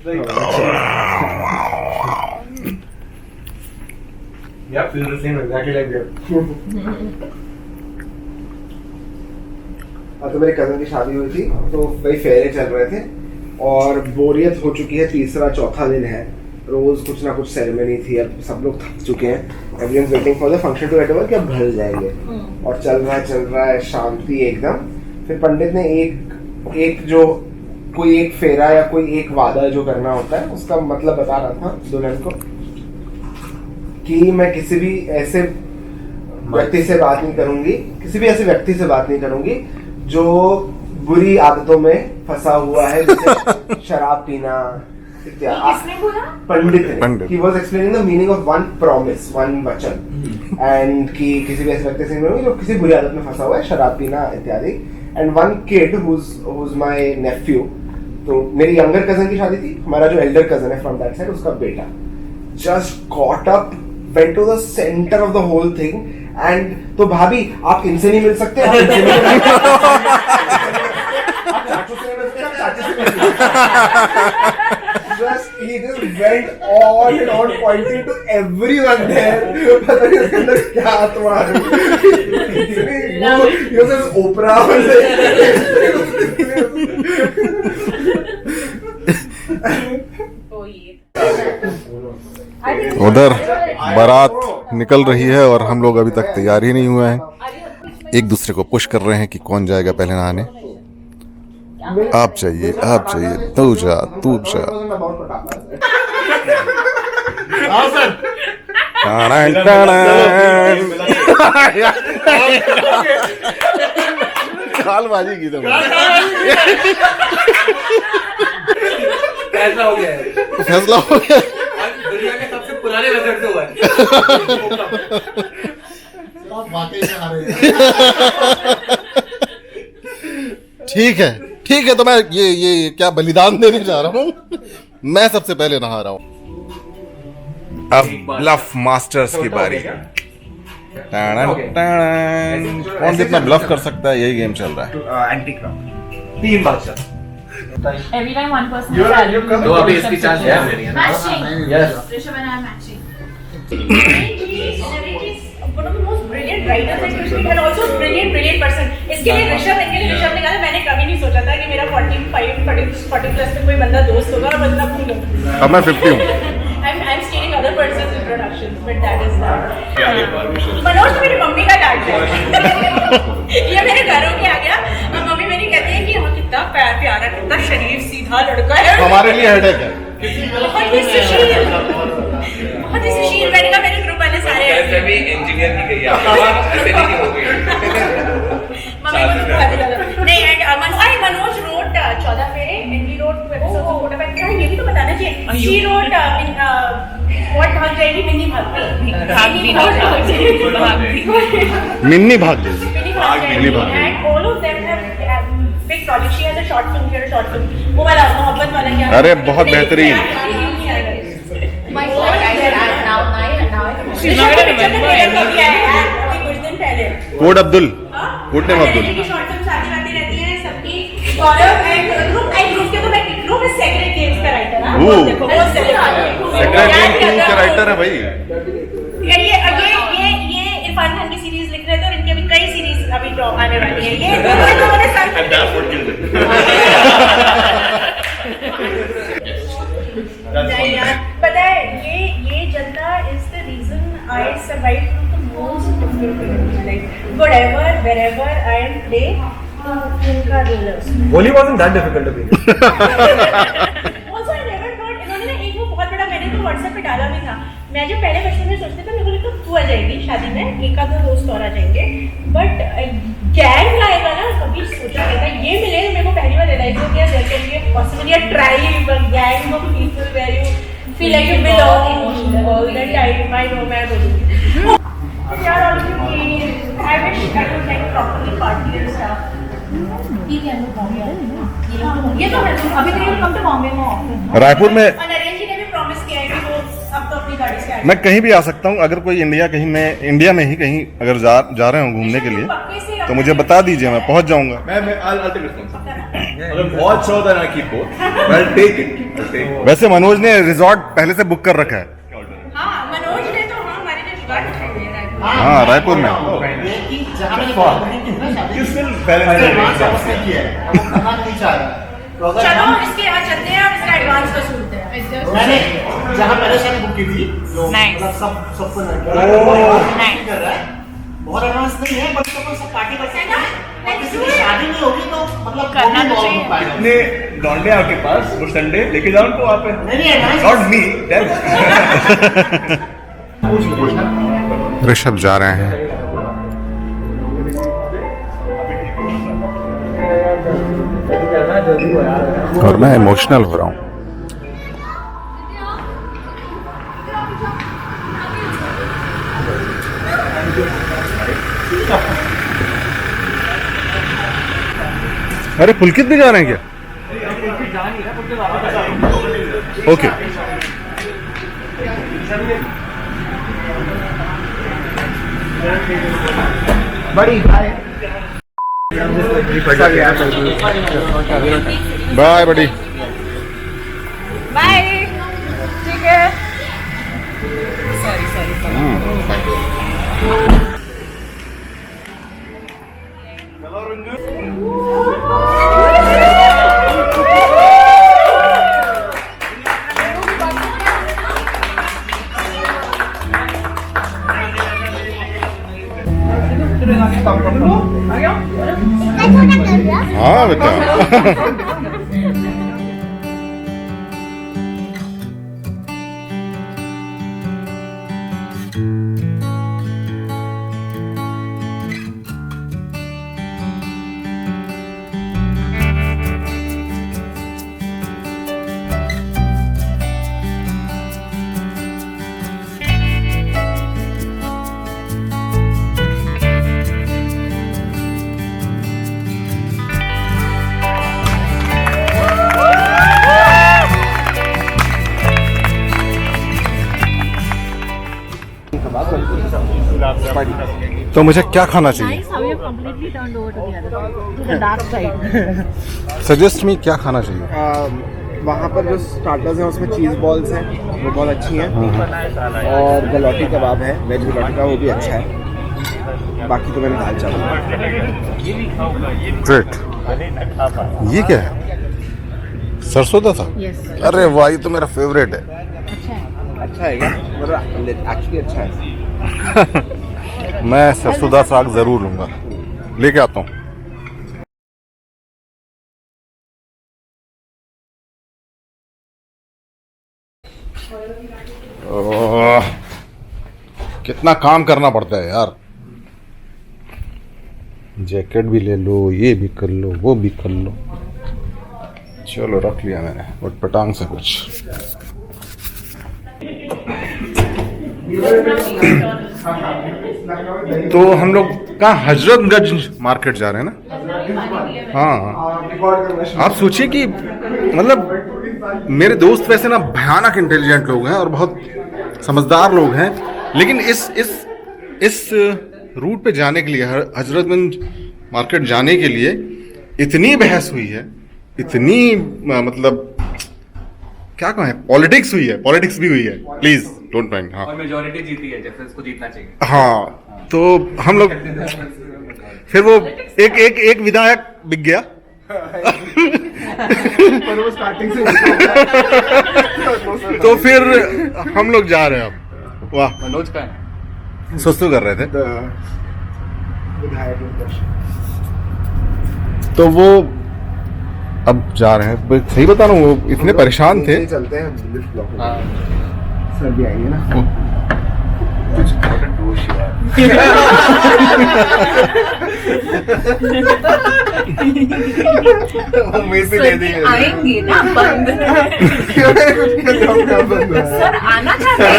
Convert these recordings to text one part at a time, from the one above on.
Yeah, feels the same exactly like that. तो मेरे cousin की शादी हुई थी तो वही फेरे चल रहे थे और बोरियत हो चुकी है, तीसरा चौथा दिन है, रोज कुछ ना कुछ सेरेमनी थी, अब सब लोग थक चुके हैं, everyone waiting for the function to get over कि अब घर जाएंगे और चल रहा है शांति एकदम। फिर पंडित ने एक जो कोई एक फेरा या कोई एक वादा जो करना होता है उसका मतलब बता रहा था दुल्हन को कि मैं किसी भी ऐसे व्यक्ति से बात नहीं करूंगी, किसी भी ऐसे व्यक्ति से बात नहीं करूंगी जो बुरी आदतों में फंसा हुआ है, जैसे शराब पीना इत्यादि। किसने बोला? पंडित ने। He was explaining the meaning of one promise, one वचन, and कि किसी भी ऐसे व्यक्ति से नहीं मिलूंगी जो किसी बुरी आदत में फंसा हुआ है, शराब पीना इत्यादि। And one kid who's my nephew, तो मेरी younger cousin की शादी थी, हमारा जो elder cousin है from that side उसका बेटा just got up, went to the center of the whole thing and तो भाभी आप इनसे नहीं मिल सकते, आप इनसे नहीं मिल सकते, आप चाचू से नहीं मिल सकते, आप चाची से नहीं मिल सकते। He just went on and on pointing to everyone there. पता नहीं उसके अंदर क्या आत्मा है। He was just Oprah. उधर बारात निकल रही है और हम लोग अभी तक तैयार ही नहीं हुए हैं, एक दूसरे को पुश कर रहे हैं कि कौन जाएगा पहले नहाने। आप जाइए, तू जा। कालबाजी की तो फैसला हो गया है। फैसला हो गया, दुनिया के सबसे पुराने मेथड से हुआ है। ठीक है तो मैं ये क्या बलिदान देने जा रहा हूँ, मैं सबसे पहले नहा रहा हूँ। अब ब्लफ मास्टर्स की बारी। कौन कितना ब्लफ कर सकता है, यही गेम चल रहा है। एंटी क्राउड 3 बादशाह। Every time one person You come. is तो अभी इसकी चांस है मेरी। matching. Yes. Rishabh and I are matching. One of the most brilliant writers and also brilliant person. इसके लिए ऋषभ ने कहा मैंने कभी नहीं सोचा था कि मेरा 40 plus में कोई बंदा दोस्त होगा और बंदा भूल। अब मैं 50 हूँ। I'm stealing other person's introductions, but that is that. Manoj मेरी मम्मी का डांट है। ये मेरे घरों के आ गया और मम्मी मेरी कहती है कि हाँ कितना प्यारा, कितना शरीफ सीधा लड़का है। हमारे लिए हेडेक है। बहुत ही सुशील। मैंने कहा मेरे ग्रुप वाले सारे ऐसे भी इंजीनियर की गई है, ऐसे नहीं की हो गई। मम्मी को दिखा दिया नहीं। एंड मनोज रोट 14 फेरे and he wrote 2 episodes of Kota Factory। ये भी तो बताना चाहिए। She wrote what भाग जाएगी मिन्नी भाग मिन्नी भाग जाएगी। And all of them have big projects. She has a short film, वो वाला मोहब्बत वाला क्या? अरे बहुत बेहतरीन। Code Abdul, code name Abdul. Short film शादी वादी रहती है सबकी। गौरव एंड ग्रुप के तो मैं ग्रुप में सेक्रेट गेम्स का राइटर है। देखो वो सेक्रेट गेम 2 के राइटर है भाई। ये इरफान खान की सीरीज लिख रहे थे और इनकी अभी कई सीरीज अभी ड्रॉप आने वाली है। ये दोनों ने साथ पता है ये जनता is the reason I survive through the most difficult like whatever wherever I am today इनका rollers Holy wasn't that difficult to be. also I never thought इन्होंने ना एक वो बहुत बड़ा मैंने तो WhatsApp पे डाला भी था। मैं जब पहले बचपन में सोचती थी मेरे को लगता तू आ जाएगी शादी में, एक आधा दोस्त और आ जाएंगे, बट गैंग आएगा ना कभी सोचा नहीं था। ये मिले मेरे को पहली बार रियलाइज हो गया there can be a possibly a tribe a gang of people where you feel like you belong all the time. I know मैं बोलूंगी यार already I wish I could like properly party and stuff. ठीक है ये तो है अभी तो यू कम टू बॉम्बे में रायपुर में नरेंद्र जी ने भी प्रॉमिस किया है कि वो अब तो अपनी गाड़ी से मैं कहीं भी आ सकता हूँ, अगर कोई इंडिया में ही कहीं अगर जा रहे हो घूमने के लिए पक्के से तो मुझे बता दीजिए, मैं पहुंच जाऊंगा। I'll take responsibility. अगर बहुत शौक है ना keep both, I'll take it. I'll take it. वैसे मनोज ने रिजॉर्ट पहले से बुक कर रखा है। हाँ मनोज ने तो हमारे लिए रिजॉर्ट बुक किया है रायपुर। हाँ, रायपुर में। You still balance it. चलो इसके यहाँ चलते हैं और इसका एडवांस वसूलते हैं। मैंने जहाँ पहले से बुक की थी जो Nice. मतलब सबको कर रहा है, बहुत एडवांस नहीं है, बट सब पार्टी करते हैं ना, और किसी की शादी नहीं होगी तो मतलब करना तो चाहिए। इतने लौंडे आपके पास वो संडे लेके जाओ उनको वहाँ पे। नहीं advance Not me, them. Rishabh जा रहे हैं। और मैं इमोशनल हो रहा हूँ। अरे पुलकित भी जा रहे हैं क्या? ओके। बड़ी बाय बड़ी। बाय। ठीक है। हाँ बेटा। तो मुझे क्या खाना चाहिए? सजेस्ट मी, क्या खाना चाहिए? वहाँ पर जो स्टार्टर्स हैं उसमें चीज़ बॉल्स हैं, वो बहुत अच्छी हैं, और गलौटी कबाब है, वेज गलौटी का, वो भी अच्छा है। बाकी तो मैंने दाल चावल। ग्रेट। ये क्या है? सरसों का था? अरे वाह, ये तो मेरा फेवरेट है। अच्छा है क्या? मतलब एक्चुअली अच्छा है। मैं सरसों का साग जरूर लूंगा, लेके आता हूँ। कितना काम करना पड़ता है यार। जैकेट भी ले लो, ये भी कर लो, वो भी कर लो। चलो रख लिया मैंने और पटांग से कुछ। तो हम लोग कहाँ हजरतगंज मार्केट जा रहे हैं ना? हाँ। आप सोचिए कि मतलब मेरे दोस्त वैसे ना भयानक इंटेलिजेंट लोग हैं और बहुत समझदार लोग हैं, लेकिन इस रूट पे जाने के लिए, हजरतगंज मार्केट जाने के लिए इतनी बहस हुई है, इतनी मतलब क्या कहें, पॉलिटिक्स हुई है, पॉलिटिक्स भी हुई है। Please don't mind. हाँ, और मेजॉरिटी जीती है, जैसे उसको जीतना चाहिए। हाँ, तो हम लोग फिर वो एक विधायक बिक गया। पर वो स्टार्टिंग से तो फिर हम लोग जा रहे हैं अब। वाह, मनोज का है। सुस्तु कर रहे थे विधायक। तो वो अब जा रहे हैं। सही बता रहा हूँ, वो इतने परेशान थे। चलते हैं लिफ्ट ब्लॉक में। सर भी आएंगे ना। आएंगे ना बंद। सर आना चाहते हैं।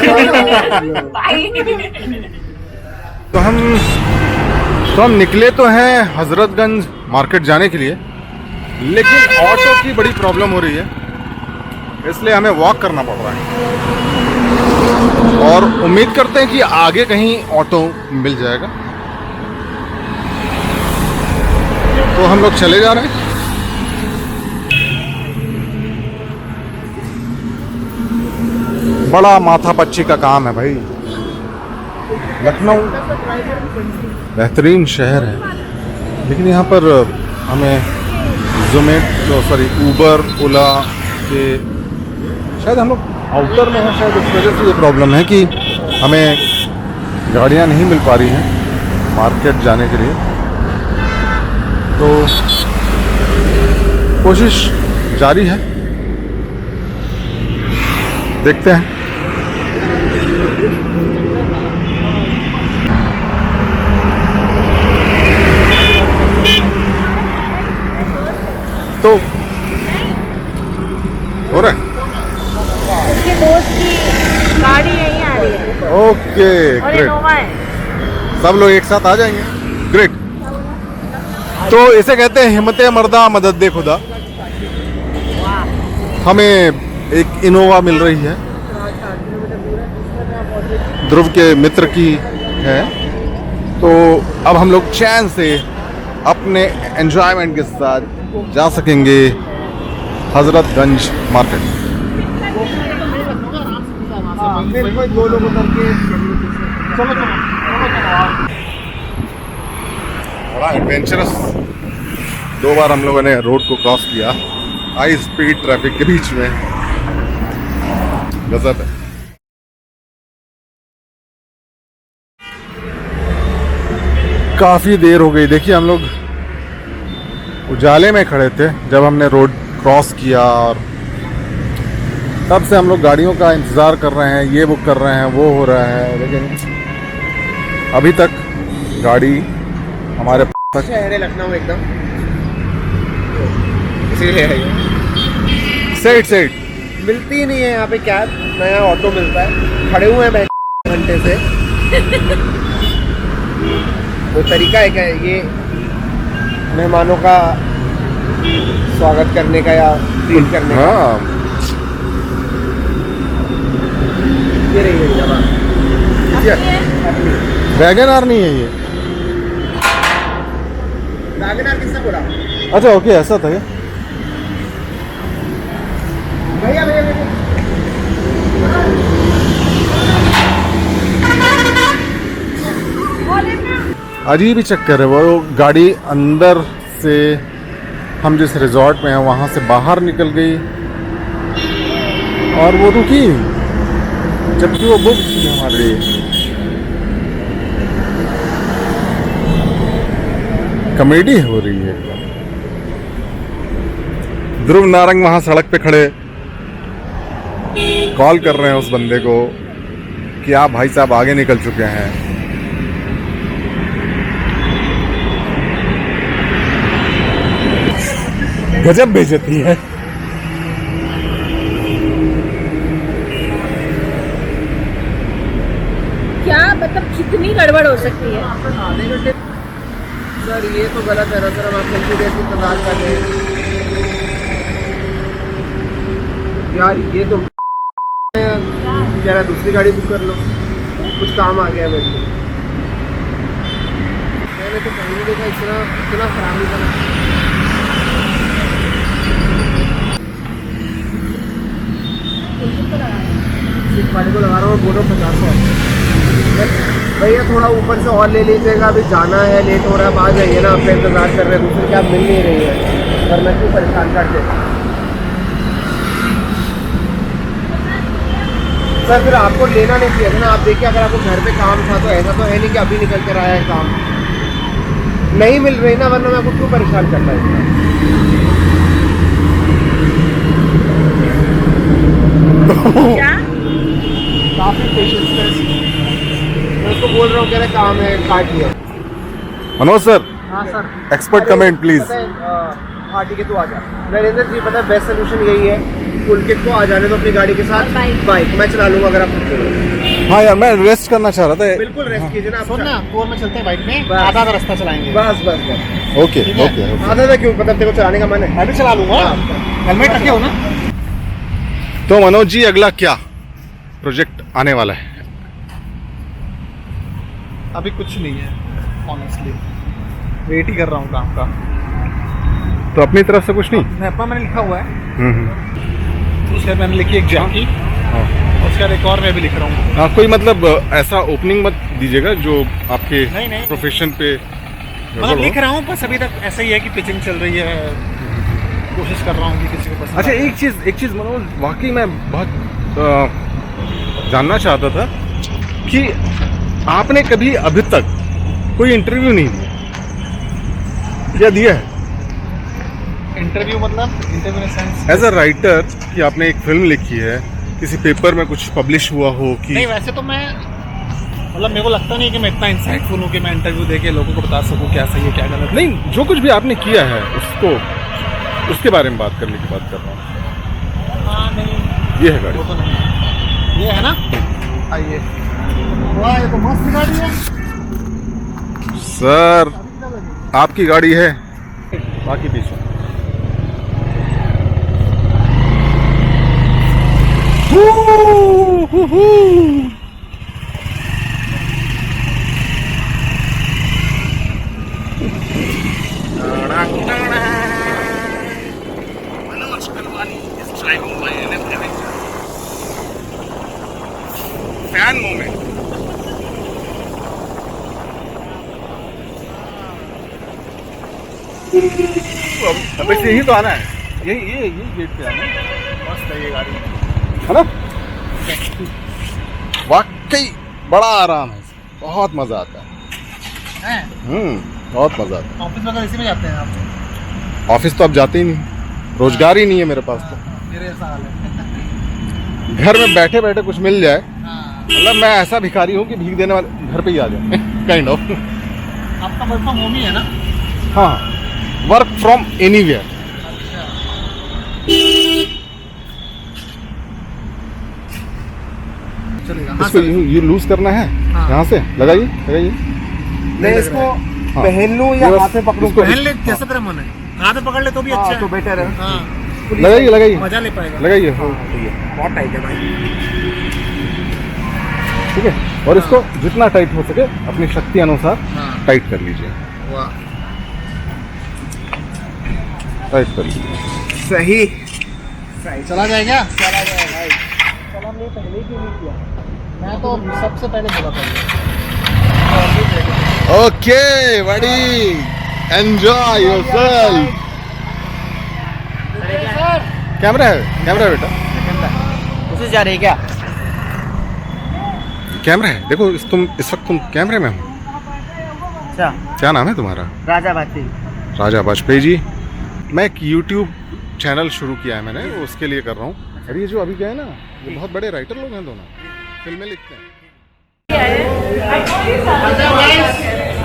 तो हम निकले तो हैं हजरतगंज मार्केट जाने के लिए, लेकिन ऑटो की बड़ी प्रॉब्लम हो रही है, इसलिए हमें वॉक करना पड़ रहा है। और उम्मीद करते हैं कि आगे कहीं ऑटो मिल जाएगा। तो हम लोग चले जा रहे हैं। बड़ा माथापच्ची का काम है भाई। लखनऊ बेहतरीन शहर है, लेकिन यहाँ पर हमें ऊबर ओला के शायद हम लोग आउटर में हैं, शायद इस वजह से ये प्रॉब्लम है कि हमें गाड़ियाँ नहीं मिल पा रही हैं मार्केट जाने के लिए। तो कोशिश जारी है, देखते हैं। तो हो रहा है। उसके दोस्त की गाड़ी यहीं आ रही है ओके और ग्रेट, इनोवा है। सब लोग एक साथ आ जाएंगे। ग्रेट। तो इसे कहते हैं हिम्मते मर्दा मदद दे खुदा। हमें एक इनोवा मिल रही है, ध्रुव के मित्र की है। तो अब हम लोग चैन से अपने एंजॉयमेंट के साथ जा सकेंगे हजरतगंज मार्केट। दो लोग उतर के चलो बड़ा एडवेंचरस। 2 बार हम लोगों ने रोड को क्रॉस किया हाई स्पीड ट्रैफिक के बीच में। गजब है। काफ़ी देर हो गई। देखिए हम लोग उजाले में खड़े थे जब हमने रोड क्रॉस किया, और तब से हम लोग गाड़ियों का इंतज़ार कर रहे हैं, ये बुक कर रहे हैं, वो हो रहा है, लेकिन अभी तक गाड़ी हमारे शहर है लखनऊ एकदम, इसीलिए है ये। सेट मिलती ही नहीं है यहाँ पे कैब, नया ऑटो मिलता है। खड़े हुए हैं घंटे से। कोई तरीका है क्या ये मेहमानों का स्वागत करने का या ट्रीट करने का? हाँ, ये रही है जवाब। वैगन आर नहीं है ये। वैगनआर किसने बोला? अच्छा ओके, ऐसा था क्या? भैया भैया भैया अजीब ही चक्कर है। वो गाड़ी अंदर से हम जिस रिजॉर्ट में हैं वहाँ से बाहर निकल गई और वो रुकी, जबकि वो बुक थी हमारे लिए। कॉमेडी हो रही है एकदम। ध्रुव नारंग वहाँ सड़क पे खड़े कॉल कर रहे हैं उस बंदे को कि आप भाई साहब आगे निकल चुके हैं। गजब बेइज्जती है। क्या मतलब कितनी गड़बड़ हो सकती है? आधे घंटे सर, ये तो गलत है ना सर। हम आप कितनी देर से इंतजार कर रहे हैं यार। ये तो कह रहा दूसरी गाड़ी बुक कर लो, कुछ काम आ गया मेरे को। मैंने तो कहीं नहीं देखा इतना खराब नहीं बना। सीट वाले को लगा रहा हूँ, बोलो 50 भैया थोड़ा ऊपर से और ले लीजिएगा, अभी जाना है, लेट हो रहा है, आ जाइए ना। आप इंतजार कर रहे हैं, दूसरी कैब मिल नहीं रही है, पर मैं क्यों परेशान कर देता सर। फिर आपको लेना नहीं चाहिए था ना। आप देखिए, अगर आपको घर पे काम था तो ऐसा तो है नहीं कि अभी निकल कर आया है काम। नहीं मिल रही ना, वरना मैं आपको क्यों परेशान करता है। क्या? काफ़ी पेशेंस है। मैं उसको बोल रहा हूँ, कह रहे काम है, काट लिया। मनोज सर, हाँ सर। Expert comment please. हाँ ठीक है, तू आ जा। नरेंद्र जी, पता है बेस्ट सोल्यूशन यही है, पुलकित को आ जाने दो अपनी गाड़ी के साथ। बाइक मैं चला लूँगा अगर आप खुद चलो। हाँ यार, मैं रेस्ट करना चाह रहा था। बिल्कुल रेस्ट कीजिए ना। सुन ना, टूर में चलते हैं बाइक में, बस। आधा रास्ता चलाएंगे। बस बस बस। Okay okay. आधा था क्यों, मतलब तेरे को चलाने का मन है? मैं भी चला लूंगा, हेलमेट रखे हो ना। तो मनोज जी, अगला क्या प्रोजेक्ट आने वाला है? अभी कुछ नहीं है ऑनेस्टली, वेट ही कर रहा हूँ काम का। तो अपनी तरफ से कुछ नहीं? मैपा मैंने लिखा हुआ है, उसके मैंने लिखी एक जैकी, उसका एक और मैं भी लिख रहा हूँ। हाँ, कोई मतलब ऐसा ओपनिंग मत दीजिएगा जो आपके नहीं। प्रोफेशन पे मतलब लिख रहा हूँ, बस अभी तक ऐसा ही है कि पिचिंग चल रही है, कोशिश कर रहा हूँ कि किसी को पसंद अच्छा, आए। एक चीज़ मनोज, वाकई मैं बहुत जानना चाहता था कि आपने कभी अभी तक कोई इंटरव्यू नहीं दिया या दिया है? इंटरव्यू मतलब interview in sense as a writer कि आपने एक फिल्म लिखी है, किसी पेपर में कुछ पब्लिश हुआ हो कि नहीं, वैसे तो मैं मतलब मेरे को लगता नहीं कि मैं इतना इंसाइटफुल हूँ कि मैं इंटरव्यू देके लोगों को बता सकूँ क्या सही है क्या गलत है। नहीं, जो कुछ भी आपने किया है उसके बारे में बात करने की बात कर रहा हूँ। हाँ नहीं, ये है गाड़ी। वो तो नहीं, ये है ना, आइए। वाह, ये तो मस्त गाड़ी है सर, आपकी गाड़ी है, बाकी पीछे। Fan moment. अब वैसे यही तो आना है, यही गेट पे आना है। मस्त है ये गाड़ी। है ना? वाकई बड़ा आराम है, बहुत मजा आता है। बहुत मजा आता ऑफिस वगैरह इसी में जाते हैं आप? है। ऑफिस तो अब जाते ही नहीं, रोजगार ही नहीं है मेरे पास तो। मेरे ऐसा हाल है। घर में बैठे बैठे कुछ मिल जाए, हाँ। मतलब मैं ऐसा भिखारी हूँ कि भीख देने वाले घर पे ही आ जाए काइंड ऑफ। आपका वर्क फ्रॉम होम ही है ना? हाँ, वर्क फ्रॉम एनीवेयर। चलेगा। इसको ये लूज करना है, हाँ। यहाँ से लगाइए। मैं इसको हाँ। पहन लूं या बस हाथ में पकड़ूं? इसको पहन ले, जैसा तेरा मन है। हाथ में पकड़ ले तो भी अच्छा हाँ, है। तो बेटर है। हाँ, लगाइए मजा ले पाएगा। लगाइए। बहुत टाइट है भाई। ठीक है, और इसको जितना टाइट हो सके अपनी शक्ति अनुसार हाँ। टाइट कर लीजिए। वाह, टाइट कर लीजिए। सही। चला जाएगा? चला जाएगा भाई। चला हमने पहले क्यों नहीं किया? मैं तो सबसे पहले बोला था। ओके बड़ी, एंजॉय योरसेल्फ। कैमरा है बेटा, उसे जा रही क्या? कैमरा है। देखो इस वक्त तुम कैमरे में हो। अच्छा, क्या नाम है तुम्हारा? राजा बाती। राजा वाजपेयी जी। मैं एक YouTube चैनल शुरू किया है मैंने, उसके लिए कर रहा हूँ। और ये जो अभी क्या है ना, ये बहुत बड़े राइटर लोग हैं, दोनों फिल्में लिखते हैं।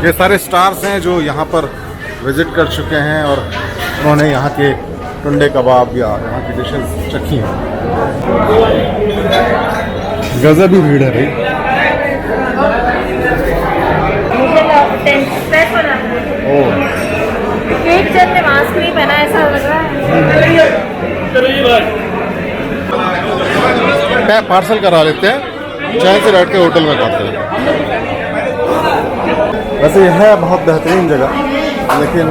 ये सारे स्टार्स हैं जो यहाँ पर विजिट कर चुके हैं और उन्होंने यहाँ के टुंडे कबाब या यहाँ की डिशेस चखी हैं। गजब ही भीड़ है भाई। ओह, एक जन ने मास्क नहीं पहना, ऐसा लग रहा है। पार्सल करा लेते हैं, चैन से बैठ के होटल में खाते हैं। वैसे यह है बहुत बेहतरीन जगह, लेकिन